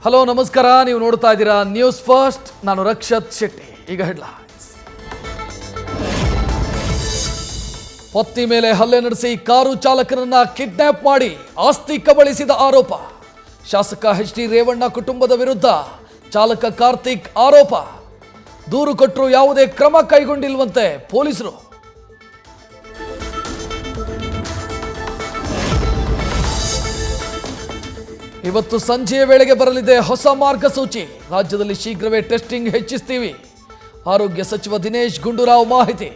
Hello ನಮಸ್ಕಾರ, ನೀವು ನೋಡ್ತಾ ಇದ್ದೀರಾ ನ್ಯೂಸ್ ಫಸ್ಟ್. ನಾನು ರಕ್ಷತ್ ಶೆಟ್ಟಿ. ಈಗ ಹೆಡ್ಲೈನ್ಸ್. ಪತ್ನಿ ಮೇಲೆ ಹಲ್ಲೆ ನಡೆಸಿ ಕಾರು ಚಾಲಕನನ್ನ ಕಿಡ್ನಾಪ್ ಮಾಡಿ ಆಸ್ತಿ ಕಬಳಿಸಿದ ಆರೋಪ. ಶಾಸಕ ಎಚ್.ಡಿ. ರೇವಣ್ಣ ಕುಟುಂಬದ ವಿರುದ್ಧ ಚಾಲಕ ಕಾರ್ತಿಕ್ ಆರೋಪ. ದೂರು ಕೊಟ್ಟರು ಯಾವುದೇ ಕ್ರಮ ಕೈಗೊಂಡಿಲ್ವಂತೆ ಪೊಲೀಸರು. ಇವತ್ತು ಸಂಜೆಯ ವೇಳೆಗೆ ಬರಲಿದೆ ಹೊಸ ಮಾರ್ಗಸೂಚಿ. ರಾಜ್ಯದಲ್ಲಿ ಶೀಘ್ರವೇ ಟೆಸ್ಟಿಂಗ್ ಹೆಚ್ಚಿಸ್ತೀವಿ. ಆರೋಗ್ಯ ಸಚಿವ ದಿನೇಶ್ ಗುಂಡೂರಾವ್ ಮಾಹಿತಿ.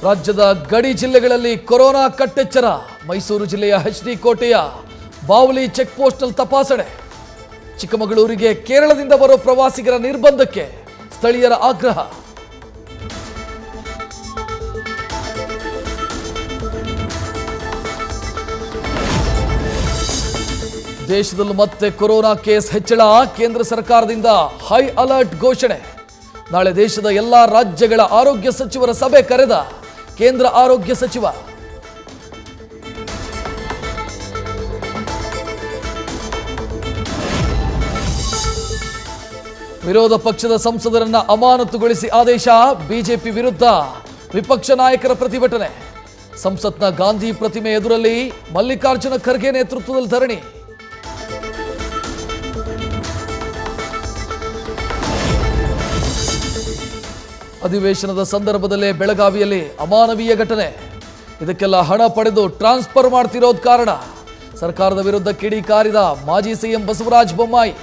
ರಾಜ್ಯದ ಗಡಿ ಜಿಲ್ಲೆಗಳಲ್ಲಿ ಕೊರೋನಾ ಕಟ್ಟೆಚ್ಚರ. ಮೈಸೂರು ಜಿಲ್ಲೆಯ ಎಚ್.ಡಿ. ಕೋಟೆಯ ಬಾವಲಿ ಚೆಕ್ ಪೋಸ್ಟ್ನಲ್ಲಿ ತಪಾಸಣೆ. ಚಿಕ್ಕಮಗಳೂರಿಗೆ ಕೇರಳದಿಂದ ಬರೋ ಪ್ರವಾಸಿಗರ ನಿರ್ಬಂಧಕ್ಕೆ ಸ್ಥಳೀಯರ ಆಗ್ರಹ. ದೇಶದಲ್ಲೂ ಮತ್ತೆ ಕೊರೋನಾ ಕೇಸ್ ಹೆಚ್ಚಳ. ಕೇಂದ್ರ ಸರ್ಕಾರದಿಂದ ಹೈ ಅಲರ್ಟ್ ಘೋಷಣೆ. ನಾಳೆ ದೇಶದ ಎಲ್ಲಾ ರಾಜ್ಯಗಳ ಆರೋಗ್ಯ ಸಚಿವರ ಸಭೆ ಕರೆದ ಕೇಂದ್ರ ಆರೋಗ್ಯ ಸಚಿವ. ವಿರೋಧ ಪಕ್ಷದ ಸಂಸದರನ್ನ ಅಮಾನತುಗೊಳಿಸಿ ಆದೇಶ. ಬಿಜೆಪಿ ವಿರುದ್ಧ ವಿಪಕ್ಷ ನಾಯಕರ ಪ್ರತಿಭಟನೆ. ಸಂಸತ್ನ ಗಾಂಧಿ ಪ್ರತಿಮೆ ಎದುರಲ್ಲಿ ಮಲ್ಲಿಕಾರ್ಜುನ ಖರ್ಗೆ ನೇತೃತ್ವದಲ್ಲಿ ಧರಣಿ. ಅಧಿವೇಶನದ ಸಂದರ್ಭದಲ್ಲೇ ಬೆಳಗಾವಿಯಲ್ಲಿ ಅಮಾನವೀಯ ಘಟನೆ. ಇದಕ್ಕೆಲ್ಲ ಹಣ ಪಡೆದು ಟ್ರಾನ್ಸ್ಫರ್ ಮಾಡ್ತಿರೋದು ಕಾರಣ. ಸರ್ಕಾರದ ವಿರುದ್ಧ ಕಿಡಿಕಾರಿದ ಮಾಜಿ ಸಿಎಂ ಬಸವರಾಜ ಬೊಮ್ಮಾಯಿ.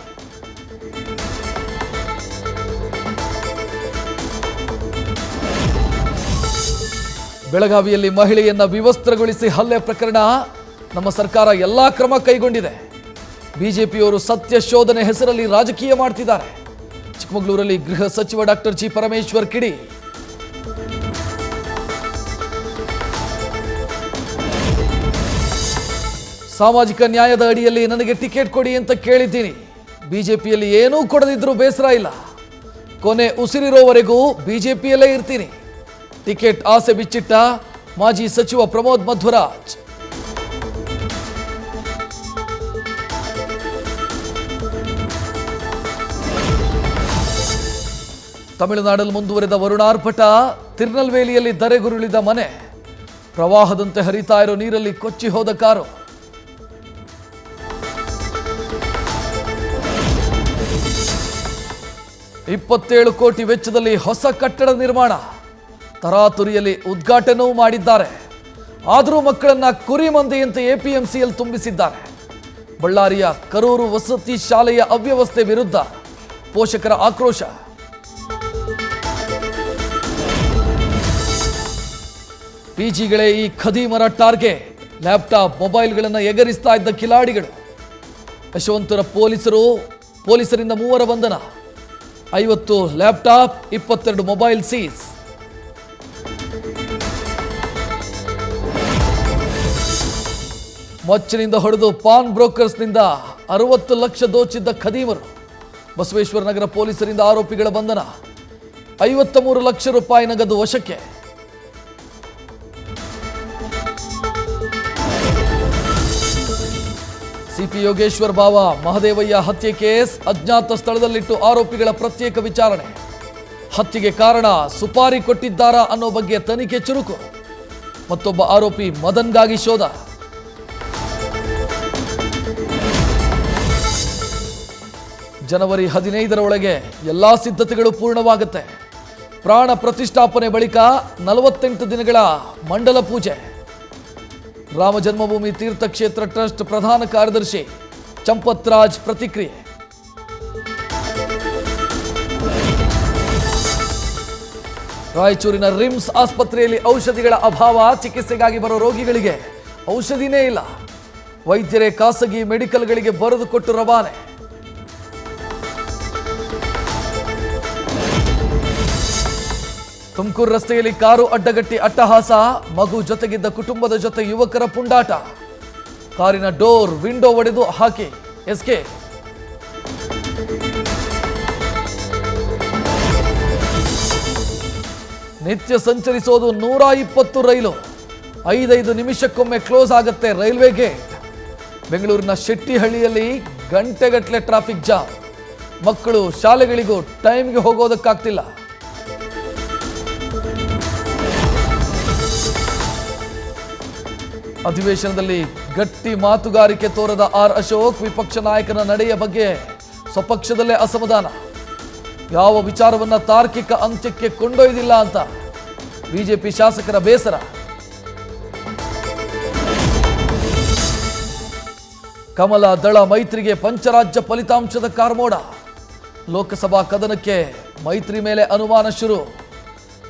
ಬೆಳಗಾವಿಯಲ್ಲಿ ಮಹಿಳೆಯನ್ನ ವಿವಸ್ತ್ರಗೊಳಿಸಿ ಹಲ್ಲೆ ಪ್ರಕರಣ. ನಮ್ಮ ಸರ್ಕಾರ ಎಲ್ಲಾ ಕ್ರಮ ಕೈಗೊಂಡಿದೆ. ಬಿಜೆಪಿಯವರು ಸತ್ಯ ಶೋಧನೆ ಹೆಸರಲ್ಲಿ ರಾಜಕೀಯ ಮಾಡ್ತಿದ್ದಾರೆ. ಚಿಕ್ಕಮಗಳೂರಲ್ಲಿ ಗೃಹ ಸಚಿವ ಡಾಕ್ಟರ್ ಜಿ ಪರಮೇಶ್ವರ್ ಕಿಡಿ. ಸಾಮಾಜಿಕ ನ್ಯಾಯದ ಅಡಿಯಲ್ಲಿ ನನಗೆ ಟಿಕೆಟ್ ಕೊಡಿ ಅಂತ ಕೇಳಿದ್ದೀನಿ. ಬಿಜೆಪಿಯಲ್ಲಿ ಏನೂ ಕೊಡದಿದ್ರೂ ಬೇಸರ ಇಲ್ಲ. ಕೊನೆ ಉಸಿರಿರೋವರೆಗೂ ಬಿಜೆಪಿಯಲ್ಲೇ ಇರ್ತೀನಿ. ಟಿಕೆಟ್ ಆಸೆ ಬಿಚ್ಚಿಟ್ಟ ಮಾಜಿ ಸಚಿವ ಪ್ರಮೋದ್ ಮಧ್ವರಾಜ್. ತಮಿಳುನಾಡಲ್ಲಿ ಮುಂದುವರೆದ ವರುಣಾರ್ಭಟ. ತಿರುನಲ್ವೇಲಿಯಲ್ಲಿ ಧರೆಗುರುಳಿದ ಮನೆ. ಪ್ರವಾಹದಂತೆ ಹರಿತಾ ಇರೋ ನೀರಲ್ಲಿ ಕೊಚ್ಚಿ ಹೋದ ಕಾರು. $27 ಕೋಟಿ ವೆಚ್ಚದಲ್ಲಿ ಹೊಸ ಕಟ್ಟಡ ನಿರ್ಮಾಣ. ತರಾತುರಿಯಲ್ಲಿ ಉದ್ಘಾಟನೆಯೂ ಮಾಡಿದ್ದಾರೆ. ಆದರೂ ಮಕ್ಕಳನ್ನ ಕುರಿ ಮಂದೆಯಂತೆ ಎಪಿಎಂಸಿಯಲ್ಲಿ ತುಂಬಿಸಿದ್ದಾರೆ. ಬಳ್ಳಾರಿಯ ಕರೂರು ವಸತಿ ಶಾಲೆಯ ಅವ್ಯವಸ್ಥೆ ವಿರುದ್ಧ ಪೋಷಕರ ಆಕ್ರೋಶ. ಪಿಜಿಗಳೇ ಈ ಖದೀಮರ ಟಾರ್ಗೆಟ್. ಲ್ಯಾಪ್ಟಾಪ್ ಮೊಬೈಲ್ಗಳನ್ನು ಎಗರಿಸ್ತಾ ಇದ್ದ ಕಿಲಾಡಿಗಳು. ಯಶವಂತರ ಪೊಲೀಸರಿಂದ 3 ಬಂಧನ. 50 ಲ್ಯಾಪ್ಟಾಪ್, 22 ಮೊಬೈಲ್ ಸೀಸ್. ಮಚ್ಚಿನಿಂದ ಹೊಡೆದು ಪಾನ್ ಬ್ರೋಕರ್ಸ್ನಿಂದ 60 ಲಕ್ಷ ದೋಚಿದ್ದ ಖದೀಮರು. ಬಸವೇಶ್ವರ ನಗರ ಪೊಲೀಸರಿಂದ ಆರೋಪಿಗಳ ಬಂಧನ. 53 ಲಕ್ಷ ರೂಪಾಯಿ ನಗದು ವಶಕ್ಕೆ. ಸಿಪಿ ಯೋಗೇಶ್ವರ್ ಬಾವ ಮಹದೇವಯ್ಯ ಹತ್ಯೆ ಕೇಸ್. ಅಜ್ಞಾತ ಸ್ಥಳದಲ್ಲಿಟ್ಟು ಆರೋಪಿಗಳ ಪ್ರತ್ಯೇಕ ವಿಚಾರಣೆ. ಹತ್ಯೆಗೆ ಕಾರಣ ಸುಪಾರಿ ಕೊಟ್ಟಿದ್ದಾರಾ ಅನ್ನೋ ಬಗ್ಗೆ ತನಿಖೆ ಚುರುಕು. ಮತ್ತೊಬ್ಬ ಆರೋಪಿ ಮದನ್ಗಾಗಿ ಶೋಧ. ಜನವರಿ 15ರ ಒಳಗೆ ಎಲ್ಲಾ ಸಿದ್ಧತೆಗಳು ಪೂರ್ಣವಾಗುತ್ತೆ. ಪ್ರಾಣ ಪ್ರತಿಷ್ಠಾಪನೆ ಬಳಿಕ 48 ದಿನಗಳ ಮಂಡಲ ಪೂಜೆ. ರಾಮ ಜನ್ಮಭೂಮಿ ತೀರ್ಥಕ್ಷೇತ್ರ ಟ್ರಸ್ಟ್ ಪ್ರಧಾನ ಕಾರ್ಯದರ್ಶಿ ಚಂಪತ್ ರಾಜ್ ಪ್ರತಿಕ್ರಿಯೆ. ರಾಯಚೂರಿನ ರಿಮ್ಸ್ ಆಸ್ಪತ್ರೆಯಲ್ಲಿ ಔಷಧಿಗಳ ಅಭಾವ. ಚಿಕಿತ್ಸೆಗಾಗಿ ಬರೋ ರೋಗಿಗಳಿಗೆ ಔಷಧಿನೇ ಇಲ್ಲ. ವೈದ್ಯರೇ ಖಾಸಗಿ ಮೆಡಿಕಲ್ಗಳಿಗೆ ಬರೆದುಕೊಟ್ಟು ರವಾನೆ. ತುಮಕೂರು ರಸ್ತೆಯಲ್ಲಿ ಕಾರು ಅಡ್ಡಗಟ್ಟಿ ಅಟ್ಟಹಾಸ. ಮಗು ಜೊತೆಗಿದ್ದ ಕುಟುಂಬದ ಜೊತೆ ಯುವಕರ ಪುಂಡಾಟ. ಕಾರಿನ ಡೋರ್ ವಿಂಡೋ ಒಡೆದು ಹಾಕಿ ಎಸ್ಕೆ. ನಿತ್ಯ ಸಂಚರಿಸೋದು 120 ರೈಲು. 5 ನಿಮಿಷಕ್ಕೊಮ್ಮೆ ಕ್ಲೋಸ್ ಆಗುತ್ತೆ ರೈಲ್ವೆ ಗೇಟ್. ಬೆಂಗಳೂರಿನ ಶೆಟ್ಟಿಹಳ್ಳಿಯಲ್ಲಿ ಗಂಟೆಗಟ್ಟಲೆ ಟ್ರಾಫಿಕ್ ಜಾಮ್. ಮಕ್ಕಳು ಶಾಲೆಗಳಿಗೂ ಟೈಮ್ಗೆ ಹೋಗೋದಕ್ಕಾಗ್ತಿಲ್ಲ. ಅಧಿವೇಶನದಲ್ಲಿ ಗಟ್ಟಿ ಮಾತುಗಾರಿಕೆ ತೋರದ ಆರ್ ಅಶೋಕ್. ವಿಪಕ್ಷ ನಾಯಕನ ನಡೆಯ ಬಗ್ಗೆ ಸ್ವಪಕ್ಷದಲ್ಲೇ ಅಸಮಾಧಾನ. ಯಾವ ವಿಚಾರವನ್ನ ತಾರ್ಕಿಕ ಅಂತ್ಯಕ್ಕೆ ಕೊಂಡೊಯ್ದಿಲ್ಲ ಅಂತ ಬಿಜೆಪಿ ಶಾಸಕರ ಬೇಸರ. ಕಮಲ ದಳ ಮೈತ್ರಿಗೆ ಪಂಚರಾಜ್ಯ ಫಲಿತಾಂಶದ ಕಾರ್ಮೋಡ. ಲೋಕಸಭಾ ಕದನಕ್ಕೆ ಮೈತ್ರಿ ಮೇಲೆ ಅನುಮಾನ ಶುರು.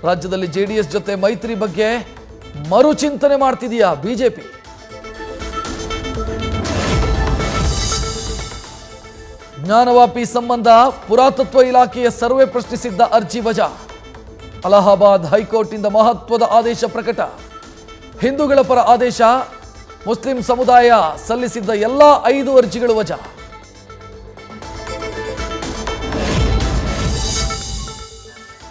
ರಾಜ್ಯದಲ್ಲಿ ಜೆಡಿಎಸ್ ಜೊತೆ ಮೈತ್ರಿ ಬಗ್ಗೆ ಮರುಚಿಂತನೆ ಮಾಡ್ತಿದೆಯಾ ಬಿಜೆಪಿ? ಜ್ಞಾನವಾಪಿ ಸಂಬಂಧ ಪುರಾತತ್ವ ಇಲಾಖೆಯ ಸರ್ವೆ ಪ್ರಶ್ನಿಸಿದ್ದ ಅರ್ಜಿ ವಜಾ. ಅಲಹಾಬಾದ್ ಹೈಕೋರ್ಟ್ನಿಂದ ಮಹತ್ವದ ಆದೇಶ ಪ್ರಕಟ. ಹಿಂದೂಗಳ ಪರ ಆದೇಶ. ಮುಸ್ಲಿಂ ಸಮುದಾಯ ಸಲ್ಲಿಸಿದ್ದ ಎಲ್ಲ 5 ಅರ್ಜಿಗಳು ವಜಾ.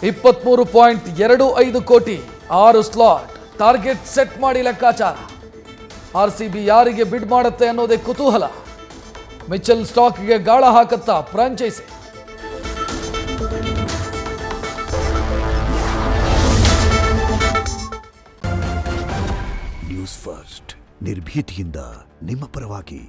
$23.25 ಕೋಟಿ 6 ಸ್ಲಾಟ್. ಟಾರ್ಗೆಟ್ ಸೆಟ್ ಮಾಡಿ ಲೆಕ್ಕಾಚಾರ. ಆರ್ಸಿಬಿ ಯಾರಿಗೆ ಬಿಡ್ ಮಾಡುತ್ತೆ ಅನ್ನೋದೇ ಕುತೂಹಲ. ಮಿಚೆಲ್ ಸ್ಟಾಕ್ಗೆ ಗಾಳ ಹಾಕತ್ತಾ ಫ್ರಾಂಚೈಸಿ. ನ್ಯೂಸ್ ಫಸ್ಟ್ ನಿರ್ಭೀತಿಯಿಂದ ನಿಮ್ಮ ಪರವಾಗಿ.